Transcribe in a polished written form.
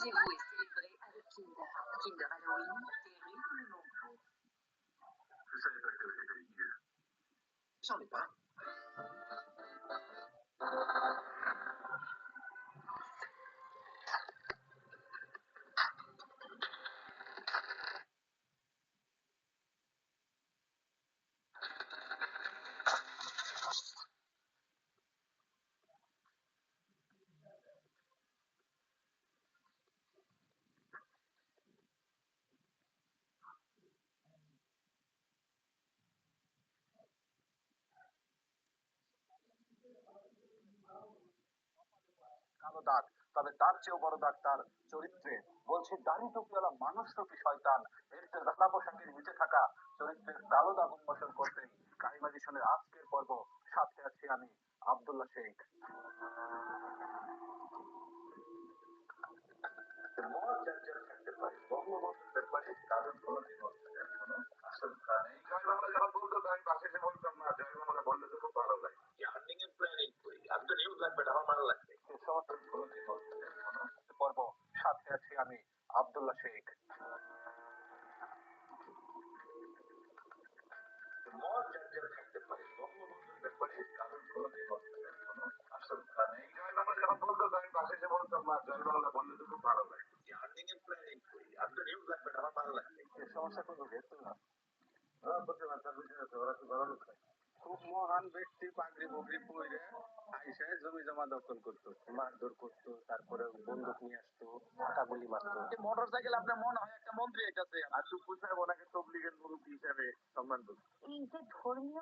Désirez-vous célébrer avec Kinder? Kinder Halloween, Terry ou le nombril? Je savais pas que t'avais des pellicules. J'en ai pas. কালো দাগ, তবে তার চেয়েও বড় দাগ তার চরিত্রে। বলছি দাড়ি টুপিওয়ালা মানুষরূপী শয়তান এর ধারা পোশাকের নিচে থাকা চরিত্রের কালো দাগ উন্মোচন করতেই কারিমা জিশনের আজকের পর্ব। সাথে আছি আমি আব্দুল্লাহ শেখ। মহা চঞ্চল থাকতে পারে, বঙ্গবন্ধুর ব্যাপারে কারণ কোনোদিন এখনো আসল খান এই জয়বাংলা যখন বলতো আমি পাশে এসে বলতাম না, জয়বাংলা বললে তো খুব ভালো লাগে। আর্নিং এর প্ল্যানিং করি, আমি তো নিউজ লাগবে আমার ভালো লাগবে। সে সমস্ত কোনোদিন এখনো পর্ব। সাথে আছি আমি আব্দুল্লাহ শেখ। মহা চঞ্চল থাকতে পারে, বঙ্গবন্ধুর ব্যাপারে কারণ কোনোদিন এখনো আসল খান এই জয়বাংলা যখন বলতো আমি পাশে এসে বলতাম না, জয়বাংলা বললে তো খুব ভালো লাগে। আর্নিং এর প্ল্যানিং করি, আমি তো নিউজ লাগবে আমার ভালো লাগবে। সে সমস্যা কোনো ভেতর না। খুব মহান ব্যক্তি পাগড়ি বগড়ি পরে আইসে জমি জমা দখল করতো, মারধর করতো, তারপরে বন্দুক নিয়ে আসতো, ফাঁকা গুলি মারতো। মোটর সাইকেল আপনার মনে হয় একটা মন্ত্রী এটাছে আর সুপুর সাহেব ওনাকে তবলিগের মুরব্বী হিসাবে সম্মান করতো। এই যে ধর্মীয়